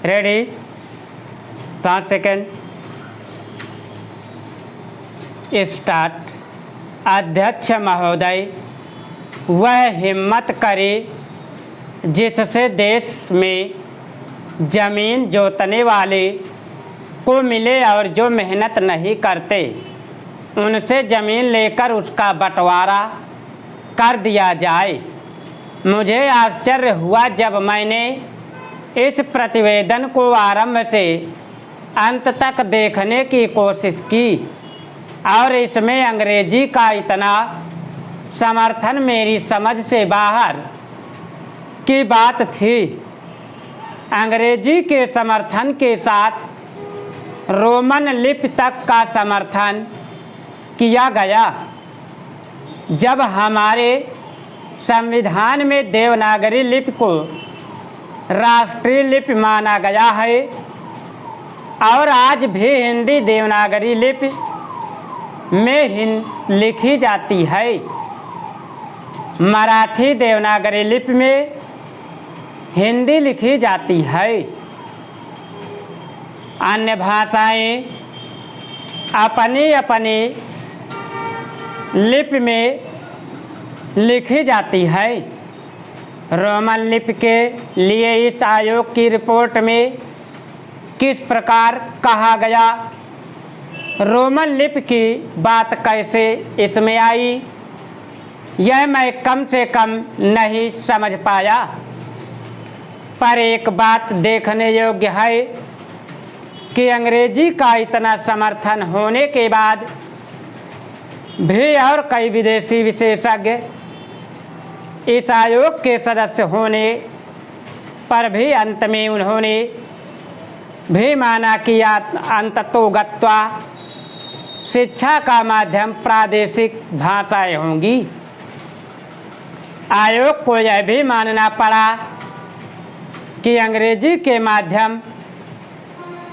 Ready 5 second start. अध्यक्ष महोदय, वह हिम्मत करे जिससे देश में ज़मीन जोतने वाले को मिले और जो मेहनत नहीं करते उनसे ज़मीन लेकर उसका बंटवारा कर दिया जाए। मुझे आश्चर्य हुआ जब मैंने इस प्रतिवेदन को आरंभ से अंत तक देखने की कोशिश की और इसमें अंग्रेजी का इतना समर्थन मेरी समझ से बाहर की बात थी। अंग्रेजी के समर्थन के साथ रोमन लिपि तक का समर्थन किया गया। जब हमारे संविधान में देवनागरी लिपि को राष्ट्रीय लिपि माना गया है और आज भी हिंदी देवनागरी लिपि में लिखी जाती है, मराठी देवनागरी लिपि में हिंदी लिखी जाती है, अन्य भाषाएं अपनी अपनी लिपि में लिखी जाती है। रोमन लिपि के लिए इस आयोग की रिपोर्ट में किस प्रकार कहा गया, रोमन लिपि की बात कैसे इसमें आई, यह मैं कम से कम नहीं समझ पाया। पर एक बात देखने योग्य है कि अंग्रेजी का इतना समर्थन होने के बाद भी और कई विदेशी विशेषज्ञ इस आयोग के सदस्य होने पर भी अंत में उन्होंने भी माना कि अंततोगत्वा शिक्षा का माध्यम प्रादेशिक भाषाएं होंगी। आयोग को यह भी मानना पड़ा कि अंग्रेजी के माध्यम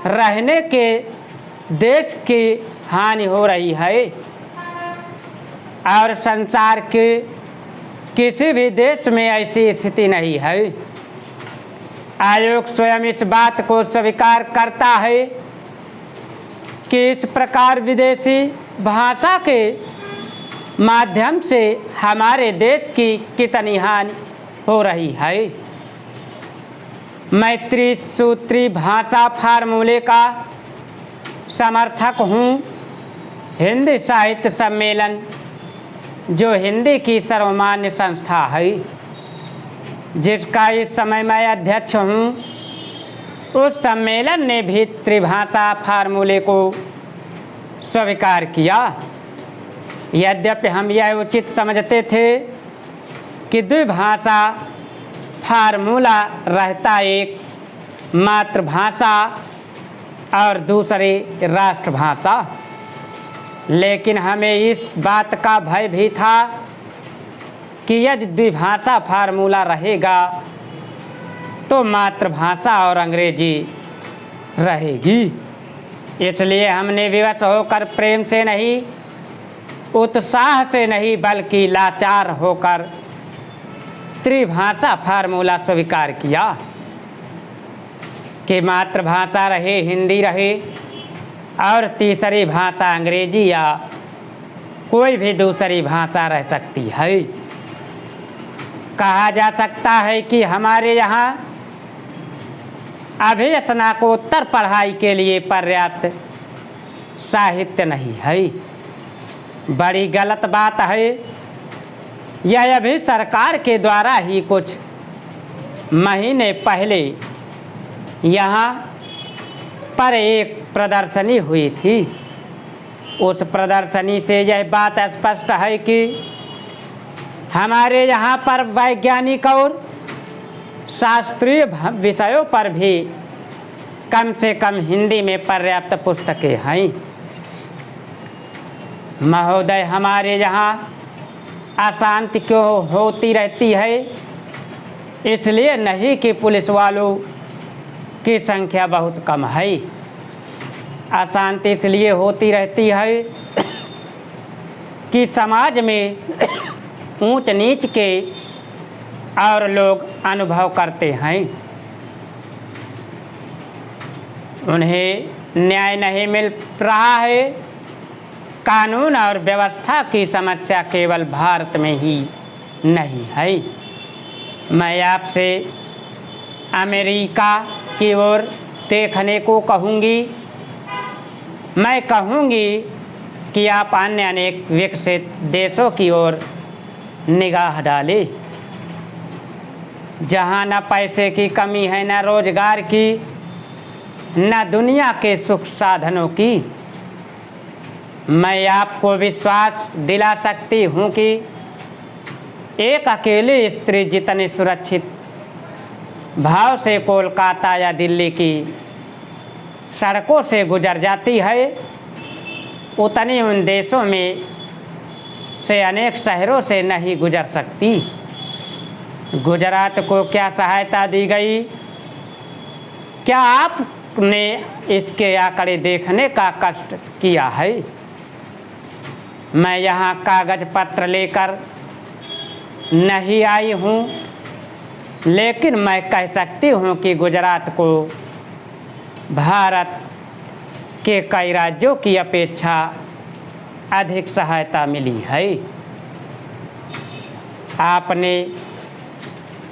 रहने के देश की हानि हो रही है और संसार के किसी भी देश में ऐसी स्थिति नहीं है। आयोग स्वयं इस बात को स्वीकार करता है कि इस प्रकार विदेशी भाषा के माध्यम से हमारे देश की कितनी हानि हो रही है। मैं त्रिसूत्री भाषा फार्मूले का समर्थक हूँ। हिंदी साहित्य सम्मेलन, जो हिंदी की सर्वमान्य संस्था है जिसका इस समय मैं अध्यक्ष हूँ, उस सम्मेलन ने भी त्रिभाषा फार्मूले को स्वीकार किया। यद्यपि हम यह उचित समझते थे कि द्विभाषा फार्मूला रहता एक मातृभाषा और दूसरी राष्ट्रभाषा, लेकिन हमें इस बात का भय भी था कि यदि द्विभाषा फार्मूला रहेगा तो मातृभाषा और अंग्रेजी रहेगी। इसलिए हमने विवश होकर प्रेम से नहीं, उत्साह से नहीं, बल्कि लाचार होकर त्रिभाषा फार्मूला स्वीकार किया कि मातृभाषा रहे हिंदी रहे और तीसरी भाषा अंग्रेजी या कोई भी दूसरी भाषा रह सकती है। कहा जा सकता है कि हमारे यहाँ अभी स्नातकोत्तर पढ़ाई के लिए पर्याप्त साहित्य नहीं है। बड़ी गलत बात है। यह अभी सरकार के द्वारा ही कुछ महीने पहले यहाँ पर एक प्रदर्शनी हुई थी। उस प्रदर्शनी से यह बात स्पष्ट है कि हमारे यहाँ पर वैज्ञानिक और शास्त्रीय विषयों पर भी कम से कम हिंदी में पर्याप्त पुस्तकें हैं। महोदय, हमारे यहाँ अशांति क्यों होती रहती है? इसलिए नहीं कि पुलिस वालों की संख्या बहुत कम है। अशांति इसलिए होती रहती है कि समाज में ऊंच नीच के और लोग अनुभव करते हैं। उन्हें न्याय नहीं मिल रहा है। कानून और व्यवस्था की समस्या केवल भारत में ही नहीं है। मैं आपसे अमेरिका की ओर देखने को कहूँगी। मैं कहूँगी कि आप अन्य अनेक विकसित देशों की ओर निगाह डालें, जहाँ न पैसे की कमी है, न रोजगार की, न दुनिया के सुख साधनों की। मैं आपको विश्वास दिला सकती हूँ कि एक अकेली स्त्री जितने सुरक्षित भाव से कोलकाता या दिल्ली की सड़कों से गुजर जाती है, उतनी उन देशों में से अनेक शहरों से नहीं गुजर सकती। गुजरात को क्या सहायता दी गई? क्या आपने इसके आंकड़े देखने का कष्ट किया है? मैं यहाँ कागज पत्र लेकर नहीं आई हूँ, लेकिन मैं कह सकती हूँ कि गुजरात को भारत के कई राज्यों की अपेक्षा अधिक सहायता मिली है। आपने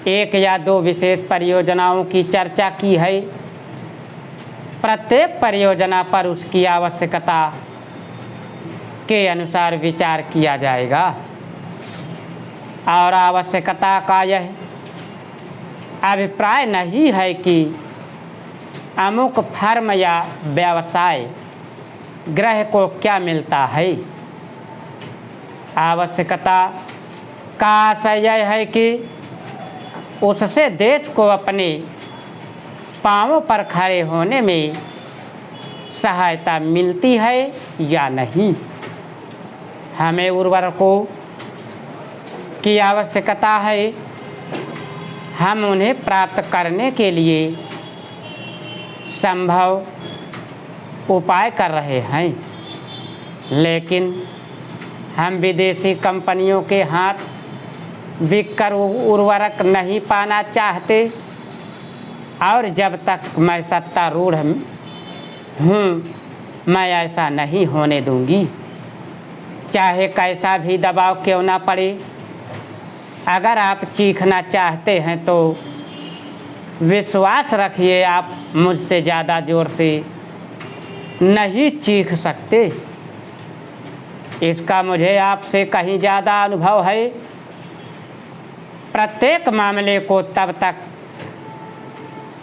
एक या दो विशेष परियोजनाओं की चर्चा की है। प्रत्येक परियोजना पर उसकी आवश्यकता के अनुसार विचार किया जाएगा और आवश्यकता का यह अभिप्राय नहीं है कि अमुक फर्म या व्यवसाय ग्रह को क्या मिलता है। आवश्यकता का आशय यह है कि उससे देश को अपने पांवों पर खड़े होने में सहायता मिलती है या नहीं। हमें उर्वरकों की आवश्यकता है। हम उन्हें प्राप्त करने के लिए संभव उपाय कर रहे हैं, लेकिन हम विदेशी कंपनियों के हाथ बिककर उर्वरक नहीं पाना चाहते। और जब तक मैं सत्तारूढ़ हूँ, मैं ऐसा नहीं होने दूंगी, चाहे कैसा भी दबाव क्यों ना पड़े। अगर आप चीखना चाहते हैं तो विश्वास रखिए, आप मुझसे ज़्यादा ज़ोर से नहीं चीख सकते। इसका मुझे आपसे कहीं ज़्यादा अनुभव है। प्रत्येक मामले को तब तक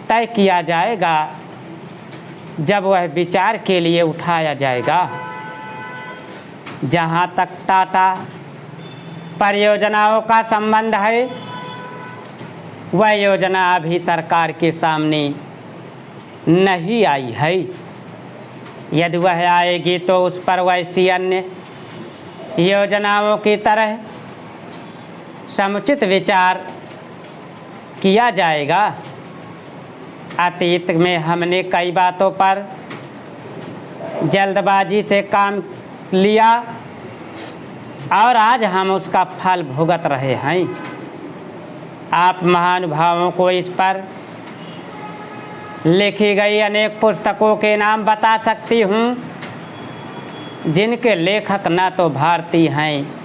तय किया जाएगा जब वह विचार के लिए उठाया जाएगा। जहाँ तक टाटा परियोजनाओं का संबंध है, वह योजना अभी सरकार के सामने नहीं आई है। यदि वह आएगी तो उस पर वैसी अन्य योजनाओं की तरह समुचित विचार किया जाएगा। अतीत में हमने कई बातों पर जल्दबाजी से काम लिया और आज हम उसका फल भुगत रहे हैं। आप महानुभावों को इस पर लिखी गई अनेक पुस्तकों के नाम बता सकती हूँ, जिनके लेखक न तो भारतीय हैं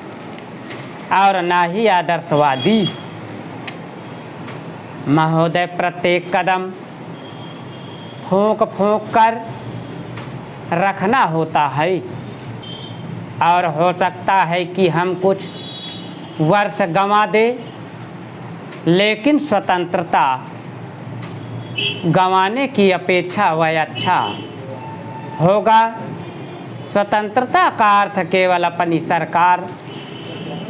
और न ही आदर्शवादी। महोदय, प्रत्येक कदम फूंक फूंक कर रखना होता है और हो सकता है कि हम कुछ वर्ष गंवा दें, लेकिन स्वतंत्रता गंवाने की अपेक्षा वह अच्छा होगा। स्वतंत्रता का अर्थ केवल अपनी सरकार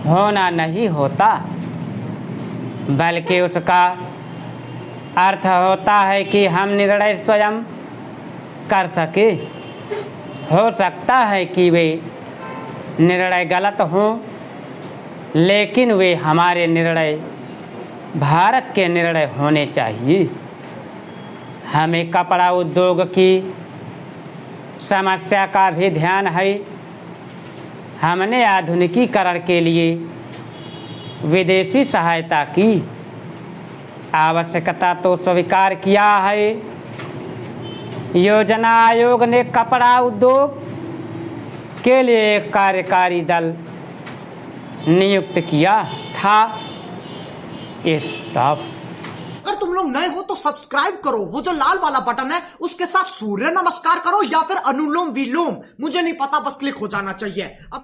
होना नहीं होता, बल्कि उसका अर्थ होता है कि हम निर्णय स्वयं कर सके। हो सकता है कि वे निर्णय गलत हों, लेकिन वे हमारे निर्णय भारत के निर्णय होने चाहिए। हमें कपड़ा उद्योग की समस्या का भी ध्यान है। हमने आधुनिकीकरण के लिए विदेशी सहायता की आवश्यकता तो स्वीकार किया है, योजना आयोग ने कपड़ा उद्योग के लिए एक कार्यकारी दल नियुक्त किया था। स्टॉप। अगर तुम लोग नए हो तो सब्सक्राइब करो, वो जो लाल वाला बटन है उसके साथ सूर्य नमस्कार करो या फिर अनुलोम विलोम, मुझे नहीं पता, बस क्लिक हो जाना चाहिए। अब